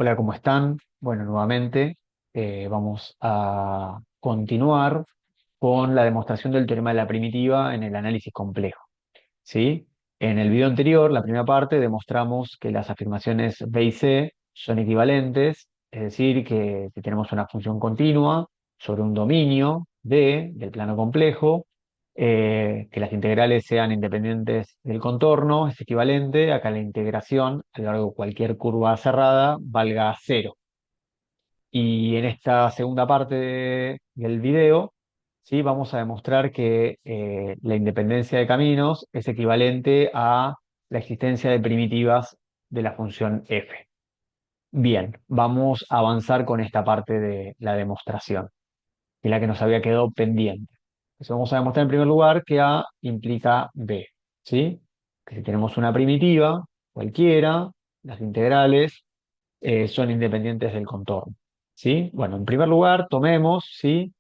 Hola, ¿cómo están? Bueno, nuevamente vamos a continuar con la demostración del teorema de la primitiva en el análisis complejo, ¿sí? En el video anterior, la primera parte, demostramos que las afirmaciones B y C son equivalentes, es decir, que si tenemos una función continua sobre un dominio D del plano complejo, que las integrales sean independientes del contorno, es equivalente a que la integración a lo largo de cualquier curva cerrada valga cero. Y en esta segunda parte del video, ¿sí? Vamos a demostrar que la independencia de caminos es equivalente a la existencia de primitivas de la función f. Bien, vamos a avanzar con esta parte de la demostración, que es la que nos había quedado pendiente. Entonces vamos a demostrar en primer lugar que A implica B, ¿sí? Que si tenemos una primitiva, cualquiera, las integrales son independientes del contorno, ¿sí? Bueno, en primer lugar, tomemos, ¿sí?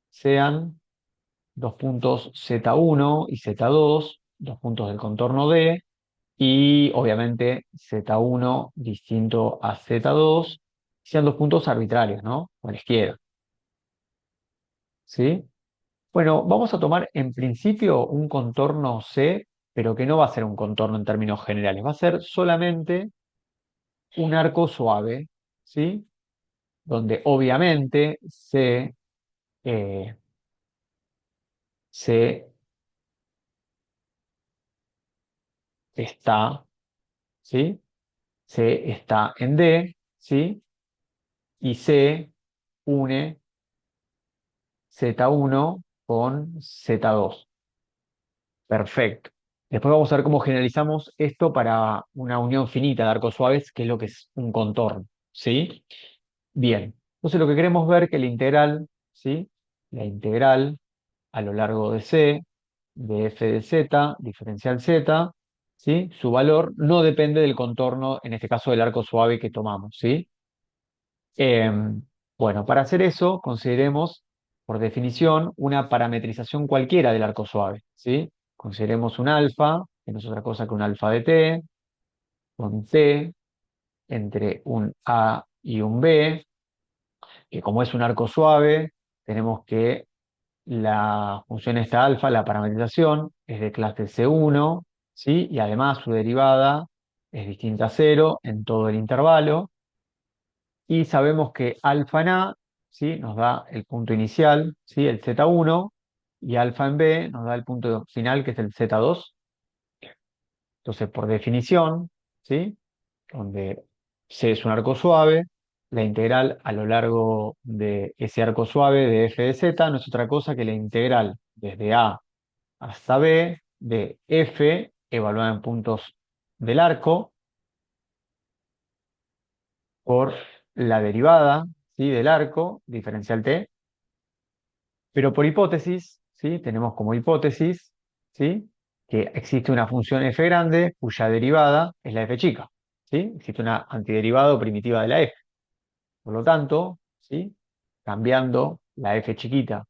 Sean dos puntos Z1 y Z2, dos puntos del contorno D, y obviamente Z1 distinto a Z2, sean dos puntos arbitrarios, ¿no? A la izquierda, ¿sí? Bueno, vamos a tomar en principio un contorno C, pero que no va a ser un contorno en términos generales, va a ser solamente un arco suave, ¿sí? Donde obviamente eh, C está, ¿sí? C está en D, ¿sí? Y C une Z1 con Z2. Perfecto. Después vamos a ver cómo generalizamos esto para una unión finita de arcos suaves, que es lo que es un contorno, ¿sí? Bien. Entonces lo que queremos ver que la integral, ¿sí? La integral a lo largo de C, de f de z, diferencial z, ¿sí? Su valor no depende del contorno, en este caso del arco suave que tomamos, ¿sí? Bueno, para hacer eso, consideremos, por definición, una parametrización cualquiera del arco suave, ¿sí? Consideremos un alfa, que no es otra cosa que un alfa de t, con t entre un a y un b, que como es un arco suave, tenemos que la función esta alfa, la parametrización, es de clase C1, ¿sí? Y además su derivada es distinta a cero en todo el intervalo. Y sabemos que alfa en A, ¿sí? Nos da el punto inicial, ¿sí? El Z1, y alfa en B nos da el punto final, que es el Z2. Entonces, por definición, ¿sí? Donde C es un arco suave, la integral a lo largo de ese arco suave de f de z no es otra cosa que la integral desde A hasta B de f evaluada en puntos del arco por la derivada, ¿sí? Del arco, diferencial t, pero por hipótesis, ¿sí? Tenemos como hipótesis, ¿sí? Que existe una función f grande cuya derivada es la f chica, ¿sí? Existe una antiderivada o primitiva de la f. Por lo tanto, ¿sí? Cambiando la f chiquita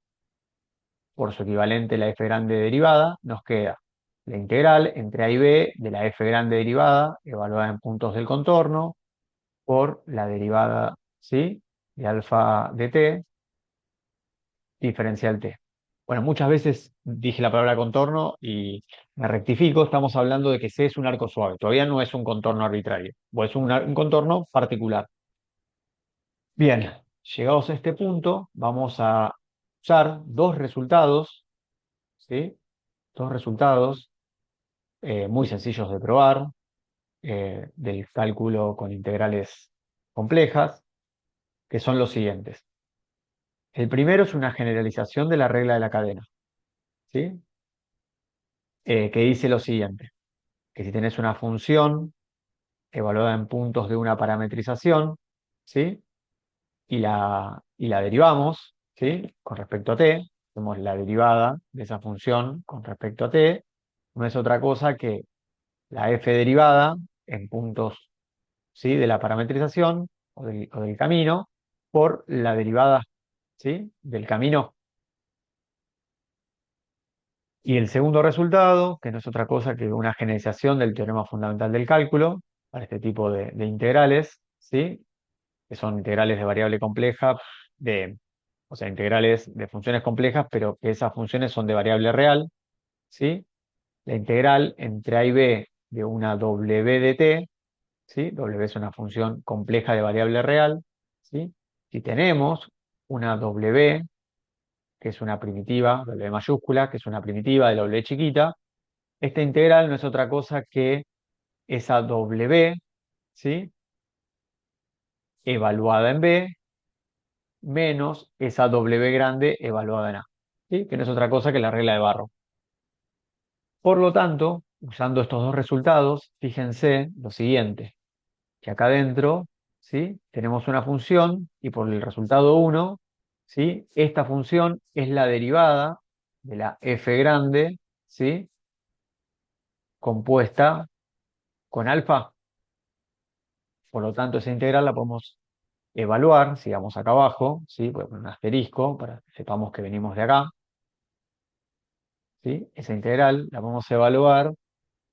por su equivalente la f grande derivada, nos queda la integral entre a y b de la f grande derivada, evaluada en puntos del contorno, por la derivada, ¿sí? De alfa de t, diferencial t. Bueno, muchas veces dije la palabra contorno y me rectifico, estamos hablando de que C es un arco suave, todavía no es un contorno arbitrario, o es un contorno particular. Bien, llegados a este punto, vamos a usar dos resultados, ¿sí? Dos resultados muy sencillos de probar del cálculo con integrales complejas, que son los siguientes. El primero es una generalización de la regla de la cadena, ¿sí? Que dice lo siguiente, que si tenés una función evaluada en puntos de una parametrización, ¿sí? Y la derivamos, ¿sí? Con respecto a t, hacemos la derivada de esa función con respecto a t, no es otra cosa que la f derivada en puntos, ¿sí? De la parametrización o del camino por la derivada, ¿sí? Del camino. Y el segundo resultado, que no es otra cosa que una generalización del teorema fundamental del cálculo para este tipo de integrales, ¿sí? que son integrales de variable compleja, o sea, integrales de funciones complejas, pero que esas funciones son de variable real, ¿sí? La integral entre a y b de una w de t, ¿sí? W es una función compleja de variable real, ¿sí? Si tenemos una w, que es una primitiva, w mayúscula, que es una primitiva de la w chiquita, esta integral no es otra cosa que esa w, ¿sí? Evaluada en b, menos esa w grande evaluada en a, ¿sí? Que no es otra cosa que la regla de Barrow. Por lo tanto, usando estos dos resultados, fíjense lo siguiente, que acá adentro, ¿sí? Tenemos una función y por el resultado 1, ¿sí? Esta función es la derivada de la f grande, ¿sí? Compuesta con alfa. Por lo tanto, esa integral la podemos evaluar, sigamos acá abajo, ¿sí? Voy a poner un asterisco para que sepamos que venimos de acá, ¿sí? Esa integral la podemos evaluar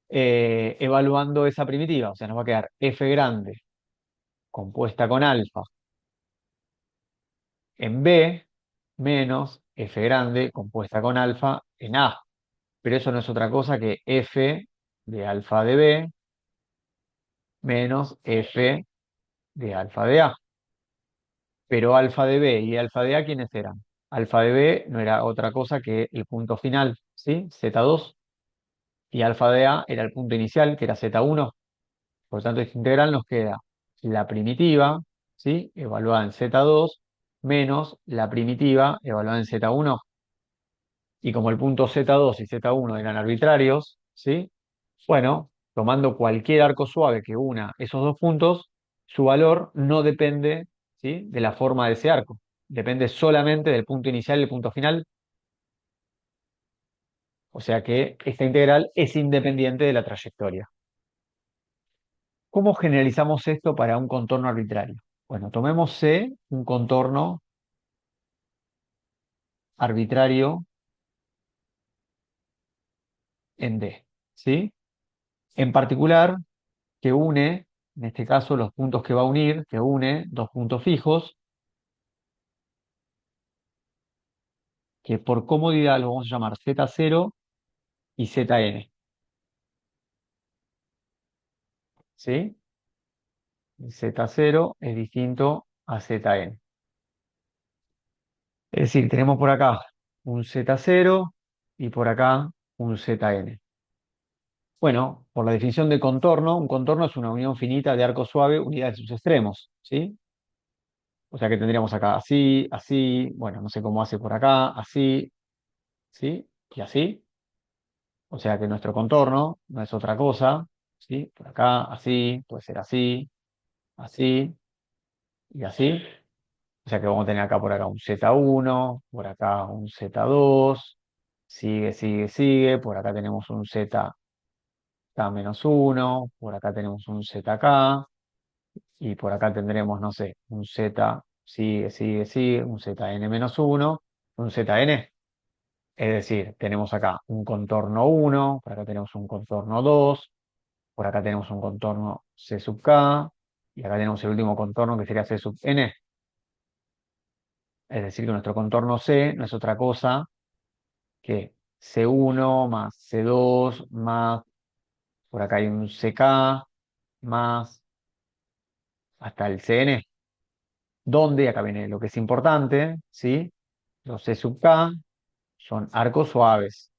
evaluando esa primitiva, o sea, nos va a quedar f grande compuesta con alfa en B menos f grande compuesta con alfa en A. Pero eso no es otra cosa que f de alfa de B menos f de alfa de A. Pero alfa de B y alfa de A, ¿quiénes eran? Alfa de B no era otra cosa que el punto final, ¿sí? Z2. Y alfa de A era el punto inicial, que era Z1. Por lo tanto, esta integral nos queda la primitiva, ¿sí? Evaluada en Z2, menos la primitiva evaluada en Z1. Y como el punto Z2 y Z1 eran arbitrarios, ¿sí? Bueno, tomando cualquier arco suave que una esos dos puntos, su valor no depende, ¿sí? De la forma de ese arco. Depende solamente del punto inicial y el punto final. O sea que esta integral es independiente de la trayectoria. ¿Cómo generalizamos esto para un contorno arbitrario? Bueno, tomemos C, un contorno arbitrario en D, ¿sí? En particular, que une, en este caso, los puntos que va a unir, que une dos puntos fijos, que por comodidad los vamos a llamar Z0 y ZN, ¿sí? Z0 es distinto a ZN. Es decir, tenemos por acá un Z0 y por acá un ZN. Bueno, por la definición de contorno, un contorno es una unión finita de arco suave unida de sus extremos, ¿sí? O sea que tendríamos acá así, así, bueno, no sé cómo hace por acá, así, ¿sí? Y así. O sea que nuestro contorno no es otra cosa, ¿sí? Por acá, así, puede ser así, así y así. O sea que vamos a tener acá por acá un Z1, por acá un Z2, sigue, sigue, sigue, por acá tenemos un ZK-1, por acá tenemos un ZK, y por acá tendremos, no sé, un Z, sigue, sigue, sigue, un ZN-1, un ZN. Es decir, tenemos acá un contorno 1, por acá tenemos un contorno 2, por acá tenemos un contorno C sub K, y acá tenemos el último contorno que sería C sub N. Es decir, que nuestro contorno C no es otra cosa que C1 más C2 más, por acá hay un CK más hasta el CN, donde, acá viene lo que es importante, ¿sí? Los C sub K son arcos suaves,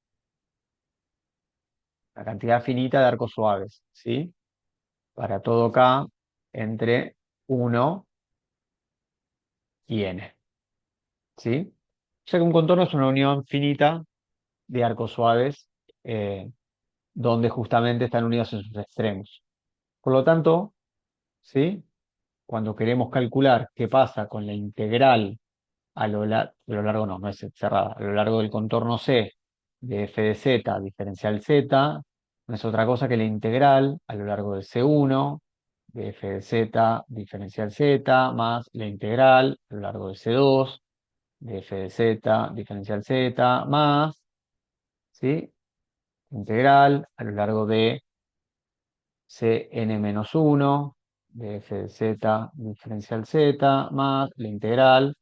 la cantidad finita de arcos suaves, ¿sí? Para todo K entre 1 y N, ¿sí? O sea que un contorno es una unión finita de arcos suaves eh, donde justamente están unidos en sus extremos. Por lo tanto, ¿sí? Cuando queremos calcular qué pasa con la integral a lo largo, no, no es cerrada, a lo largo del contorno C de f de z diferencial z, no es otra cosa que la integral a lo largo del C1 de f de z diferencial z más la integral a lo largo del C2 de f de z diferencial z más, ¿sí? Integral a lo largo de Cn-1 de f de z diferencial z más la integral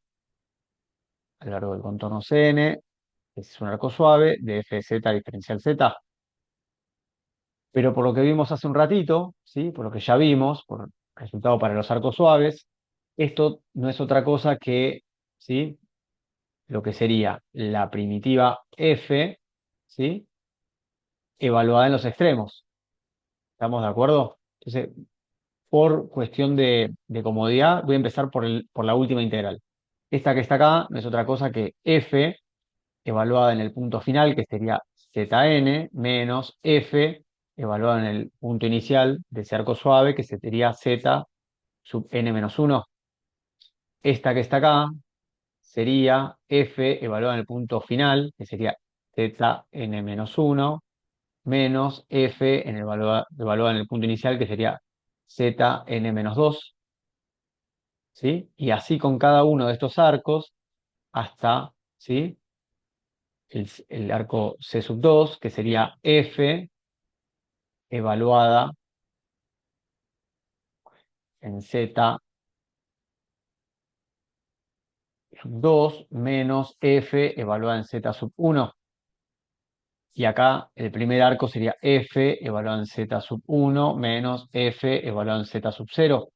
a lo largo del contorno Cn, que es un arco suave, de f de z diferencial z. Pero por lo que vimos hace un ratito, ¿sí? Por lo que ya vimos, por resultado para los arcos suaves, esto no es otra cosa que, ¿sí? Lo que sería la primitiva f, ¿sí? Evaluada en los extremos. ¿Estamos de acuerdo? Entonces, por cuestión de comodidad, voy a empezar por la última integral. Esta que está acá no es otra cosa que f evaluada en el punto final, que sería zn, menos f evaluada en el punto inicial de ese arco suave, que sería z sub n menos 1. Esta que está acá sería f evaluada en el punto final, que sería zn menos 1, menos f evaluada en el punto inicial, que sería zn menos 2, ¿sí? Y así con cada uno de estos arcos hasta, ¿sí? El arco C sub 2, que sería f evaluada en z sub 2 menos f evaluada en z sub 1. Y acá el primer arco sería f evaluado en z sub 1 menos f evaluado en z sub 0.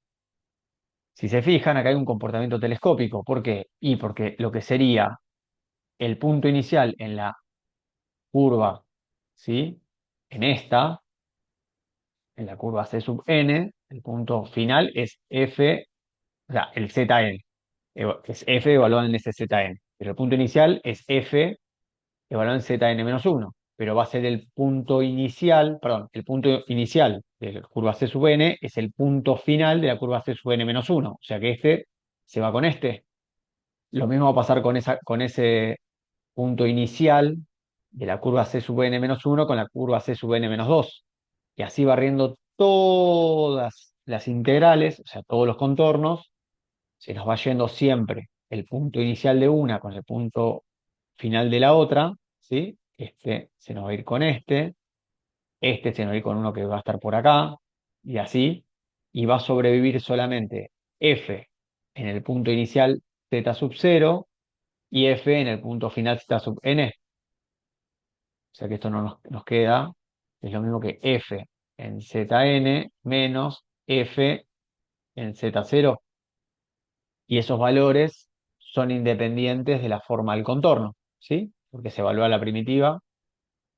Si se fijan, acá hay un comportamiento telescópico. ¿Por qué? Y porque lo que sería el punto inicial en la curva, ¿sí? En esta, en la curva C sub n, el punto final es f, o sea, el zn, es f evaluado en ese zn. Pero el punto inicial es f evaluado en zn-1, pero va a ser el punto inicial, perdón, el punto inicial de la curva C sub n es el punto final de la curva C sub n-1, o sea que este se va con este. Lo mismo va a pasar con ese punto inicial de la curva C sub n-1 con la curva C sub n-2. Y así barriendo todas las integrales, o sea, todos los contornos, se nos va yendo siempre el punto inicial de una con el punto final de la otra, ¿sí? Este se nos va a ir con este se nos va a ir con uno que va a estar por acá, y así, y va a sobrevivir solamente f en el punto inicial z sub 0 y f en el punto final z sub n. O sea que esto no nos queda, es lo mismo que f en zn menos f en z0. Y esos valores son independientes de la forma del contorno, ¿sí? Porque se evalúa la primitiva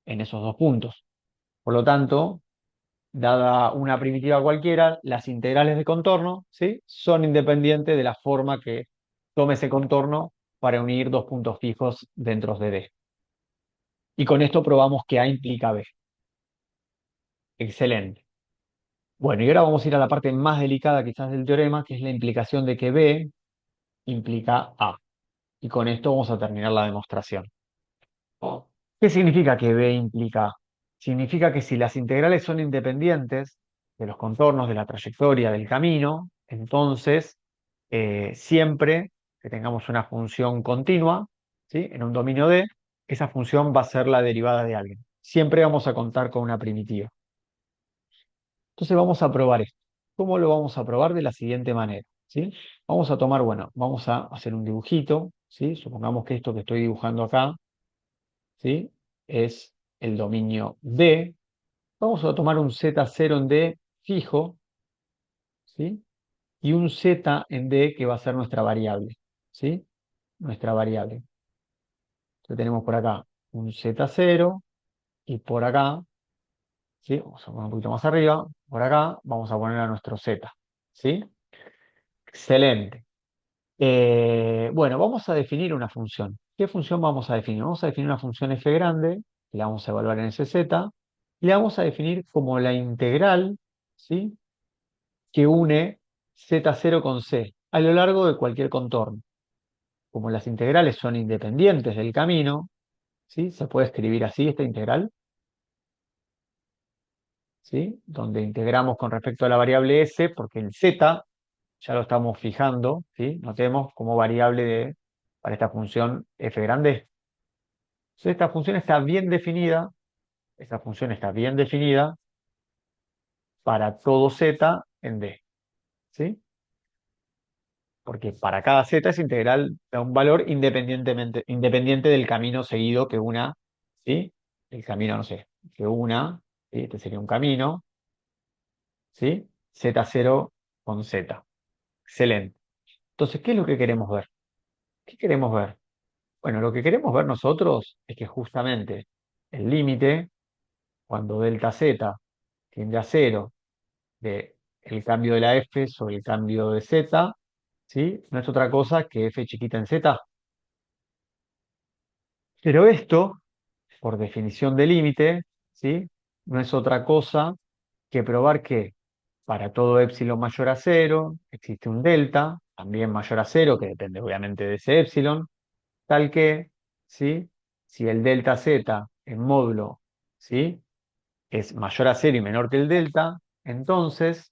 en esos dos puntos. Por lo tanto, dada una primitiva cualquiera, las integrales de contorno, ¿sí? Son independientes de la forma que tome ese contorno para unir dos puntos fijos dentro de D. Y con esto probamos que A implica B. Excelente. Bueno, y ahora vamos a ir a la parte más delicada quizás del teorema, que es la implicación de que B implica A. Y con esto vamos a terminar la demostración. ¿Qué significa que B implica A? Significa que si las integrales son independientes de los contornos, de la trayectoria, del camino, entonces siempre que tengamos una función continua, ¿sí? En un dominio D, esa función va a ser la derivada de alguien. Siempre vamos a contar con una primitiva. Entonces vamos a probar esto. ¿Cómo lo vamos a probar? De la siguiente manera, ¿sí? Vamos a tomar, bueno, vamos a hacer un dibujito, ¿sí? Supongamos que esto que estoy dibujando acá, ¿sí? Es el dominio D. Vamos a tomar un Z0 en D fijo, ¿sí? Y un Z en D que va a ser nuestra variable, ¿sí? Nuestra variable. Entonces tenemos por acá un Z0 y por acá, ¿sí? Vamos a poner un poquito más arriba, por acá vamos a poner a nuestro Z, ¿sí? Excelente. Bueno, vamos a definir una función. ¿Qué función vamos a definir? Vamos a definir una función f grande, que la vamos a evaluar en ese z, y la vamos a definir como la integral, ¿sí? Que une z0 con c a lo largo de cualquier contorno. Como las integrales son independientes del camino, ¿sí? Se puede escribir así esta integral, ¿sí? Donde integramos con respecto a la variable s, porque el z ya lo estamos fijando, ¿sí? Notemos como variable para esta función f grande. Entonces, esta función está bien definida, esta función está bien definida para todo z en D. ¿sí? Porque para cada z esa integral da un valor independiente del camino seguido que una, ¿sí? El camino, no sé, que una, ¿sí? Este sería un camino, ¿sí? Z0 con z. Excelente. Entonces, ¿qué es lo que queremos ver? ¿Qué queremos ver? Bueno, lo que queremos ver nosotros es que justamente el límite, cuando delta z tiende a cero de el cambio de la f sobre el cambio de z, ¿sí? No es otra cosa que f chiquita en z. Pero esto, por definición de límite, ¿sí? No es otra cosa que probar que para todo épsilon mayor a cero existe un delta, también mayor a cero, que depende obviamente de ese épsilon, tal que, ¿sí? Si el delta z en módulo, ¿sí? Es mayor a cero y menor que el delta, entonces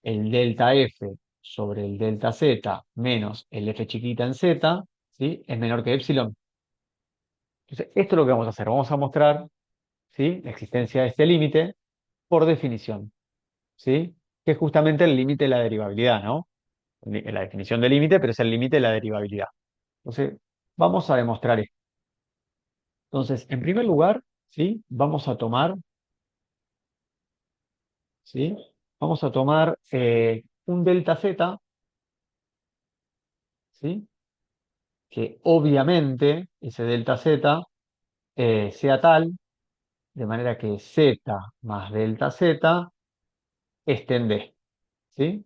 el delta f sobre el delta z menos el f chiquita en z, ¿sí? Es menor que épsilon. Entonces, esto es lo que vamos a hacer. Vamos a mostrar, ¿sí? La existencia de este límite por definición, ¿sí? Que es justamente el límite de la derivabilidad, ¿no? La definición de límite, pero es el límite de la derivabilidad. Entonces, vamos a demostrar esto. Entonces, en primer lugar, ¿sí? ¿Sí? Vamos a tomar un delta z, ¿sí? Que obviamente ese delta z sea tal, de manera que z más delta z esté en D, ¿sí?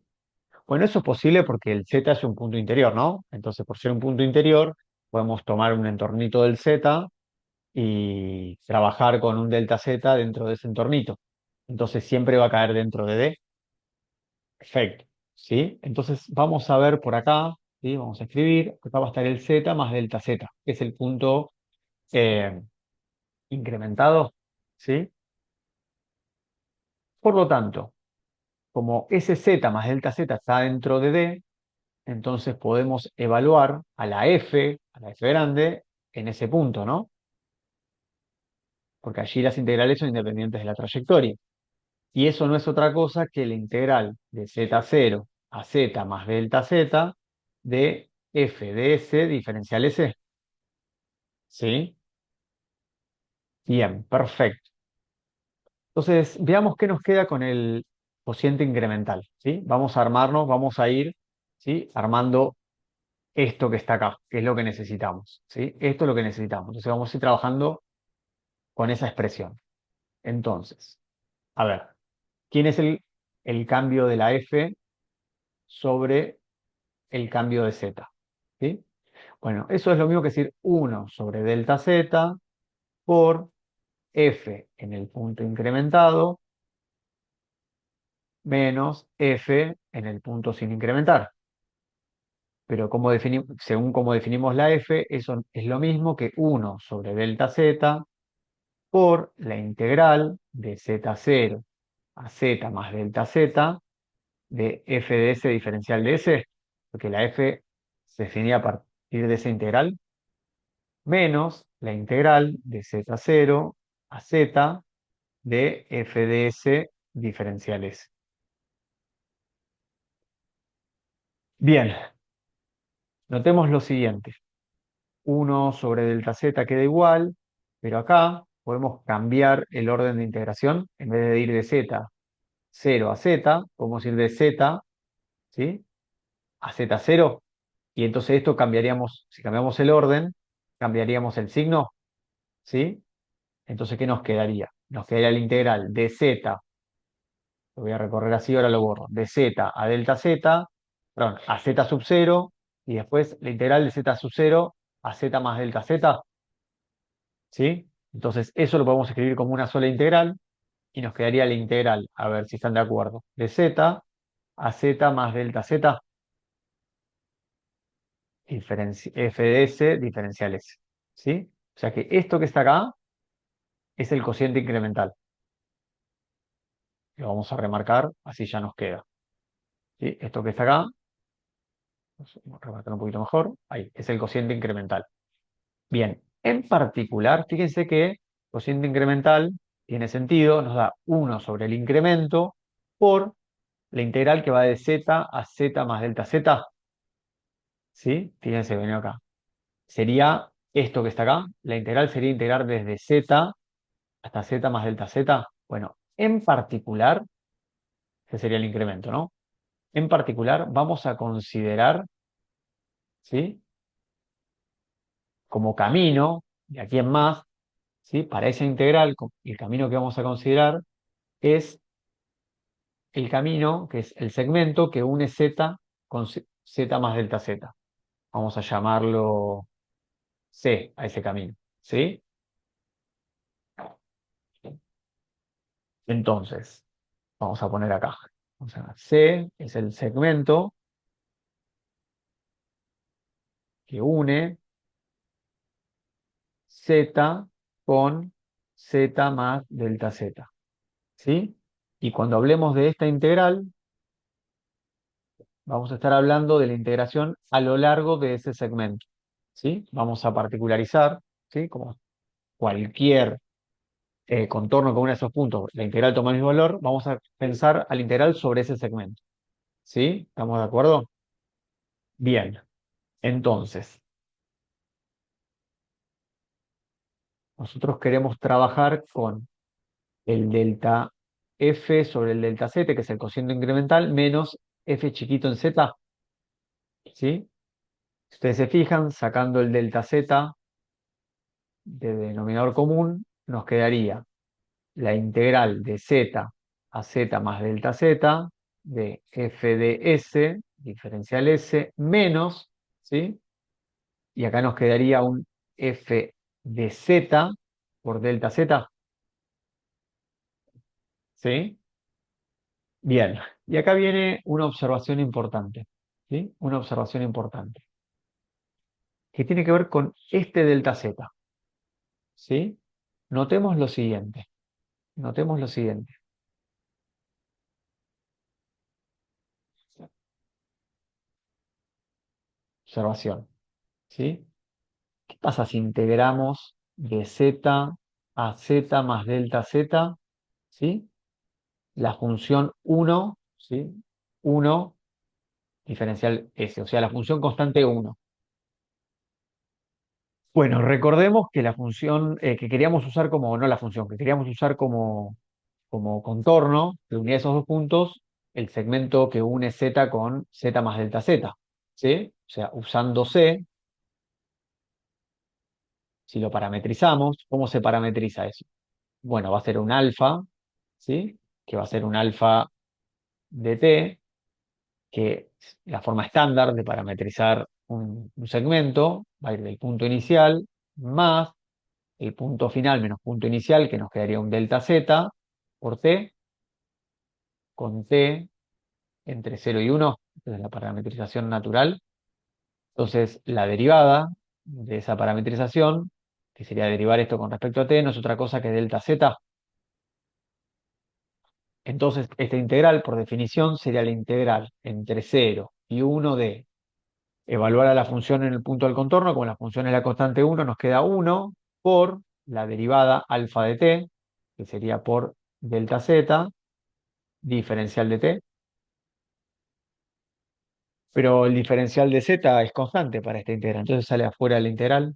Bueno, eso es posible porque el z es un punto interior, ¿no? Entonces, por ser un punto interior, podemos tomar un entornito del z y trabajar con un delta z dentro de ese entornito. Entonces, siempre va a caer dentro de D. Perfecto, ¿sí? Entonces, vamos a ver por acá, ¿sí? Vamos a escribir, acá va a estar el z más delta z, que es el punto eh, incrementado, ¿sí? Por lo tanto, como ese z más delta z está dentro de D, entonces podemos evaluar a la f grande, en ese punto, ¿no? Porque allí las integrales son independientes de la trayectoria. Y eso no es otra cosa que la integral de z0 a z más delta z de f de s diferencial s. ¿Sí? Bien, perfecto. Entonces, veamos qué nos queda con el cociente incremental. ¿Sí? Vamos a armarnos, vamos a ir, ¿sí? Armando esto que está acá, que es lo que necesitamos. ¿Sí? Esto es lo que necesitamos. Entonces, vamos a ir trabajando con esa expresión. Entonces, a ver, ¿quién es el cambio de la f sobre el cambio de z? ¿Sí? Bueno, eso es lo mismo que decir 1 sobre delta z por f en el punto incrementado menos f en el punto sin incrementar. Pero según como definimos la f, eso es lo mismo que 1 sobre delta z por la integral de z0 a z más delta z de f de s diferencial de s, porque la f se definía a partir de esa integral, menos la integral de z0 a z de f de s diferencial s. Bien, notemos lo siguiente. 1 sobre delta z queda igual, pero acá podemos cambiar el orden de integración. En vez de ir de z0 a z, podemos ir de z, ¿sí? A z0. Y entonces esto cambiaríamos, si cambiamos el orden, cambiaríamos el signo, ¿sí? Entonces, ¿qué nos quedaría? Nos quedaría la integral de z, lo voy a recorrer así, ahora lo borro, de z a delta z, perdón, a z sub 0, y después la integral de z sub 0 a z más delta z, ¿sí? Entonces, eso lo podemos escribir como una sola integral, y nos quedaría la integral, a ver si están de acuerdo, de z a z más delta z, f de s diferencial s, ¿sí? O sea que esto que está acá es el cociente incremental. Lo vamos a remarcar, así ya nos queda. ¿Sí? Esto que está acá, vamos a remarcar un poquito mejor, ahí, es el cociente incremental. Bien, en particular, fíjense que cociente incremental tiene sentido, nos da 1 sobre el incremento por la integral que va de z a z más delta z, ¿sí? Fíjense, venido acá. Sería esto que está acá. La integral sería integrar desde z hasta z más delta z. Bueno, en particular, ese sería el incremento, ¿no? En particular, vamos a considerar, ¿sí? Como camino, de aquí en más, ¿sí? Para esa integral, el camino que vamos a considerar es el camino, que es el segmento que une z con z más delta z. Vamos a llamarlo C a ese camino, ¿sí? Entonces, vamos a poner acá. O sea, C es el segmento que une Z con Z más delta Z, ¿sí? Y cuando hablemos de esta integral, vamos a estar hablando de la integración a lo largo de ese segmento, ¿sí? Vamos a particularizar, ¿sí? Como cualquier contorno con uno de esos puntos, la integral toma el mismo valor, vamos a pensar al integral sobre ese segmento, ¿sí? ¿Estamos de acuerdo? Bien, entonces, nosotros queremos trabajar con el delta f sobre el delta z, que es el cociente incremental, menos f chiquito en z, ¿sí? Si ustedes se fijan, sacando el delta z de denominador común, nos quedaría la integral de z a z más delta z de f de s, diferencial s, menos, ¿sí? Y acá nos quedaría un f de z por delta z, ¿sí? Bien, y acá viene una observación importante, ¿sí? Una observación importante, que tiene que ver con este delta z, ¿sí? Notemos lo siguiente, notemos lo siguiente, observación, ¿sí? ¿Qué pasa si integramos de z a z más delta z, ¿sí? La función uno, ¿sí? Uno diferencial s, o sea, la función constante uno. Bueno, recordemos que la función que queríamos usar como, no la función, que queríamos usar como contorno de unir esos dos puntos, el segmento que une z con z más delta z, ¿sí? O sea, usando c, si lo parametrizamos, ¿cómo se parametriza eso? Bueno, va a ser un alfa, ¿sí? Que va a ser un alfa de t, que es la forma estándar de parametrizar un segmento, va a ir del punto inicial más el punto final menos punto inicial, que nos quedaría un delta z por t, con t entre 0 y 1, esa es la parametrización natural. Entonces, la derivada de esa parametrización, que sería derivar esto con respecto a t, no es otra cosa que delta z. Entonces, esta integral, por definición, sería la integral entre 0 y 1 de evaluar a la función en el punto del contorno. Como la función es la constante 1, nos queda 1 por la derivada alfa de t, que sería por delta z, diferencial de t. Pero el diferencial de z es constante para esta integral. Entonces sale afuera la integral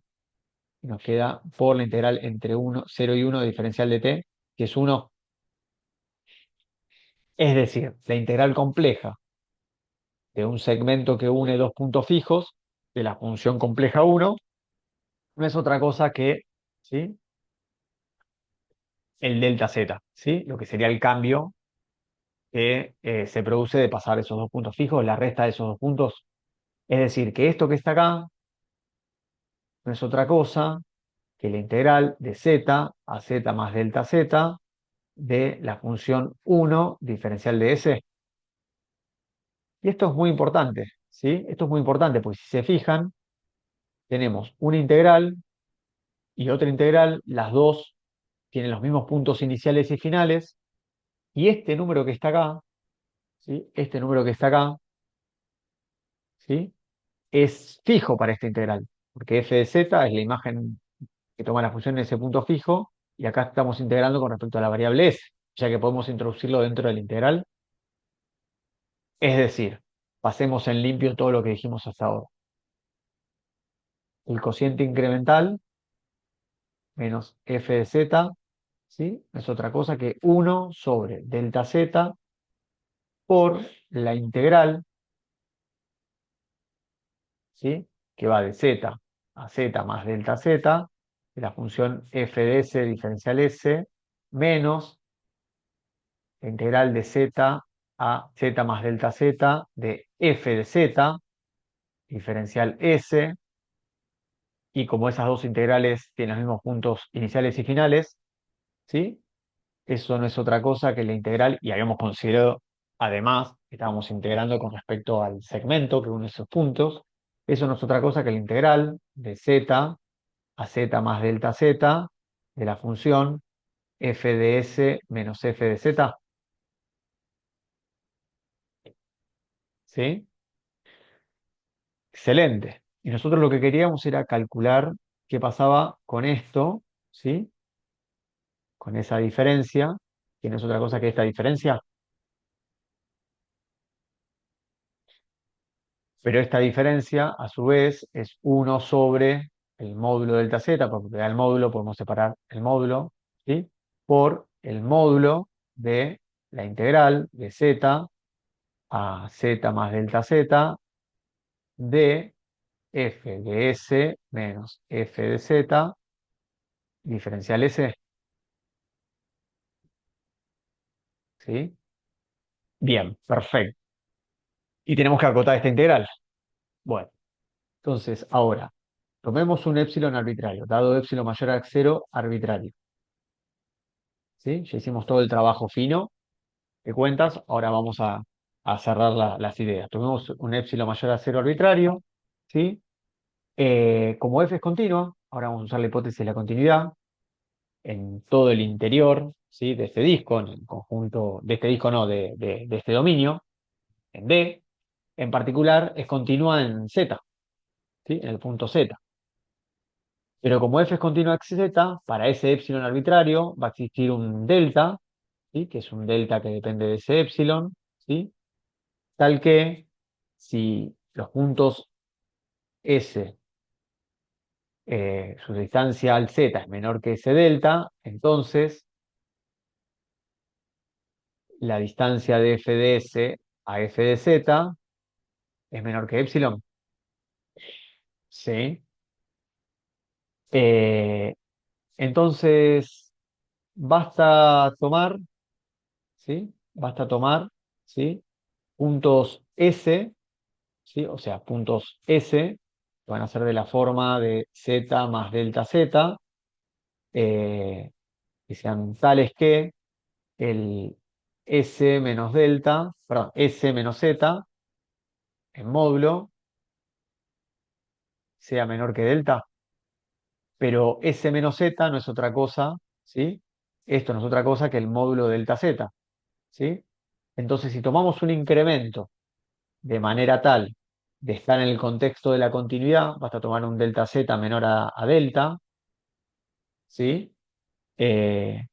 y nos queda por la integral entre 1, 0 y 1 de diferencial de t, que es 1. Es decir, la integral compleja de un segmento que une dos puntos fijos de la función compleja 1 no es otra cosa que, ¿sí? El delta z, ¿sí? Lo que sería el cambio que se produce de pasar esos dos puntos fijos, la resta de esos dos puntos. Es decir, que esto que está acá no es otra cosa que la integral de z a z más delta z de la función 1 diferencial de s. Y esto es muy importante, ¿sí? Esto es muy importante porque si se fijan, tenemos una integral y otra integral, las dos tienen los mismos puntos iniciales y finales, y este número que está acá, ¿sí? Este número que está acá, ¿sí? Es fijo para esta integral, porque f de z es la imagen que toma la función en ese punto fijo, y acá estamos integrando con respecto a la variable s, ya que podemos introducirlo dentro de la integral. Es decir, pasemos en limpio todo lo que dijimos hasta ahora. El cociente incremental menos f de z, ¿sí? No es otra cosa que 1 sobre delta z por la integral, ¿sí? Que va de z a z más delta z, de la función f de s diferencial s, menos la integral de z a z más delta z de f de z diferencial s, y como esas dos integrales tienen los mismos puntos iniciales y finales, ¿sí? Eso no es otra cosa que la integral, y habíamos considerado, además, que estábamos integrando con respecto al segmento que une esos puntos, eso no es otra cosa que la integral de z a z más delta z de la función f de s menos f de z, ¿sí? Excelente. Y nosotros lo que queríamos era calcular qué pasaba con esto, ¿sí? Con esa diferencia, que no es otra cosa que esta diferencia, pero esta diferencia, a su vez, es 1 sobre el módulo delta z, porque da el módulo, podemos separar el módulo, ¿sí? Por el módulo de la integral de z a z más delta z de f de s menos f de z diferencial s, ¿sí? Bien, perfecto. Y tenemos que acotar esta integral. Bueno, entonces ahora, tomemos un épsilon arbitrario, dado épsilon mayor a cero arbitrario, ¿sí? Ya hicimos todo el trabajo fino de cuentas, ahora vamos a cerrar las ideas. Tomemos un épsilon mayor a cero arbitrario, ¿sí? Como f es continua, ahora vamos a usar la hipótesis de la continuidad en todo el interior, ¿sí? De este disco, en el conjunto, de este disco no, de este dominio, en D, en particular es continua en Z, ¿sí? En el punto Z. Pero como f es continua en Z, para ese épsilon arbitrario va a existir un delta, ¿sí? Que es un delta que depende de ese épsilon, ¿sí? Tal que si los puntos S, su distancia al Z es menor que ese delta, entonces la distancia de f de S a f de Z es menor que épsilon. ¿Sí? Eh, entonces, basta tomar, ¿sí? Basta tomar, ¿sí? Puntos S, ¿sí? O sea, puntos S, que van a ser de la forma de Z más delta Z, eh, que sean tales que el S menos delta, perdón, S menos Z en módulo sea menor que delta, pero S menos Z no es otra cosa, ¿sí? Esto no es otra cosa que el módulo delta Z, ¿sí? Entonces, si tomamos un incremento de manera tal de estar en el contexto de la continuidad, basta tomar un delta Z menor a delta, ¿sí? Eh,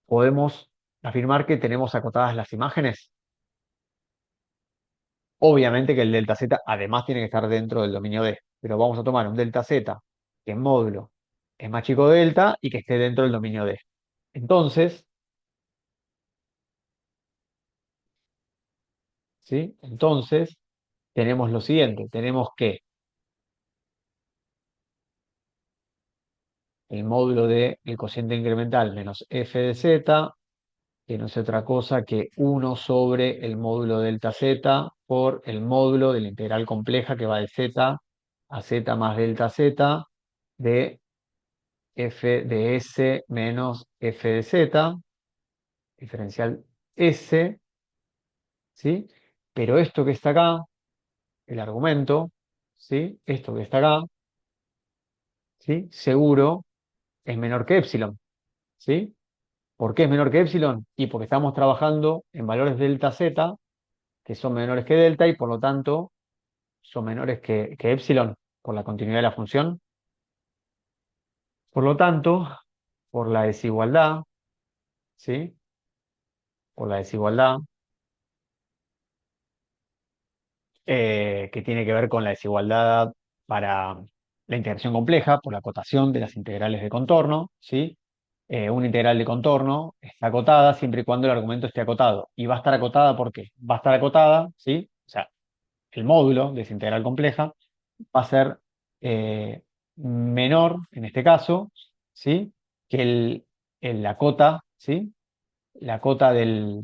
podemos afirmar que tenemos acotadas las imágenes. Obviamente que el delta Z además tiene que estar dentro del dominio D, pero vamos a tomar un delta Z que en módulo es más chico de delta y que esté dentro del dominio D. Entonces, ¿sí? Entonces, tenemos lo siguiente, tenemos que el módulo de el cociente incremental menos f de z, que no es otra cosa que 1 sobre el módulo delta z por el módulo de la integral compleja que va de z a z más delta z de f de s menos f de z, diferencial s, ¿sí? Pero esto que está acá, el argumento, ¿sí? Esto que está acá, ¿sí? Seguro es menor que épsilon, ¿sí? ¿Por qué es menor que épsilon? Y porque estamos trabajando en valores delta z que son menores que delta y por lo tanto son menores que épsilon por la continuidad de la función. Por lo tanto, por la desigualdad, ¿sí? Por la desigualdad, que tiene que ver con la desigualdad para la integración compleja por la acotación de las integrales de contorno, ¿sí? Una integral de contorno está acotada siempre y cuando el argumento esté acotado. ¿Y va a estar acotada por qué? Va a estar acotada, ¿sí? O sea, el módulo de esa integral compleja va a ser menor, en este caso, ¿sí? Que la cota, ¿sí? La cota del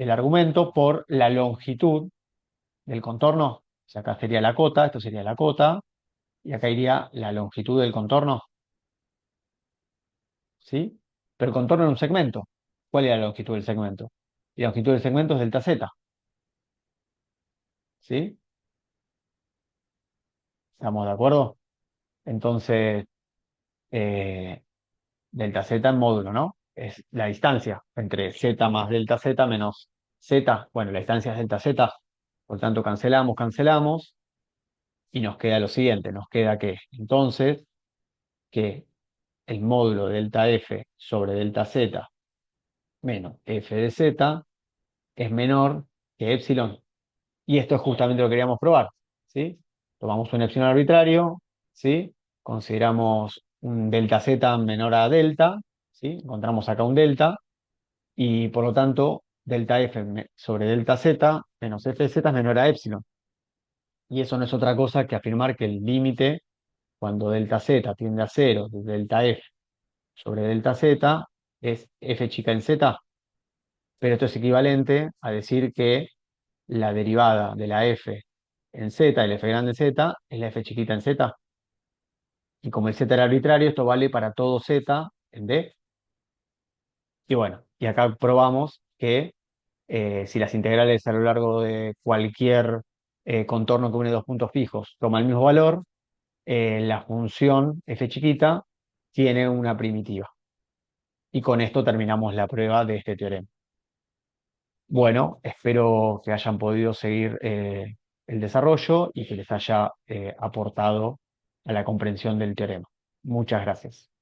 argumento por la longitud del contorno. O sea, acá sería la cota, esto sería la cota, y acá iría la longitud del contorno, ¿sí? Pero el contorno era un segmento. ¿Cuál era la longitud del segmento? Y la longitud del segmento es delta z, ¿sí? ¿Estamos de acuerdo? Entonces, eh, delta z en módulo, ¿no? Es la distancia entre z más delta z menos z. Bueno, la distancia es delta z, por tanto cancelamos, cancelamos, y nos queda lo siguiente, nos queda que entonces que el módulo de delta f sobre delta z menos f de z es menor que epsilon. Y esto es justamente lo que queríamos probar, ¿sí? Tomamos un epsilon arbitrario, ¿sí? Consideramos un delta z menor a delta, ¿sí? Encontramos acá un delta, y por lo tanto delta f sobre delta z menos f de z es menor a epsilon. Y eso no es otra cosa que afirmar que el límite, cuando delta z tiende a cero de delta f sobre delta z, es f chica en z. Pero esto es equivalente a decir que la derivada de la f en z, el f grande en z, es la f chiquita en z. Y como el z era arbitrario, esto vale para todo z en d. Y bueno, y acá probamos que si las integrales a lo largo de cualquier contorno que une dos puntos fijos toma el mismo valor, la función f chiquita tiene una primitiva. Y con esto terminamos la prueba de este teorema. Bueno, espero que hayan podido seguir el desarrollo y que les haya aportado a la comprensión del teorema. Muchas gracias.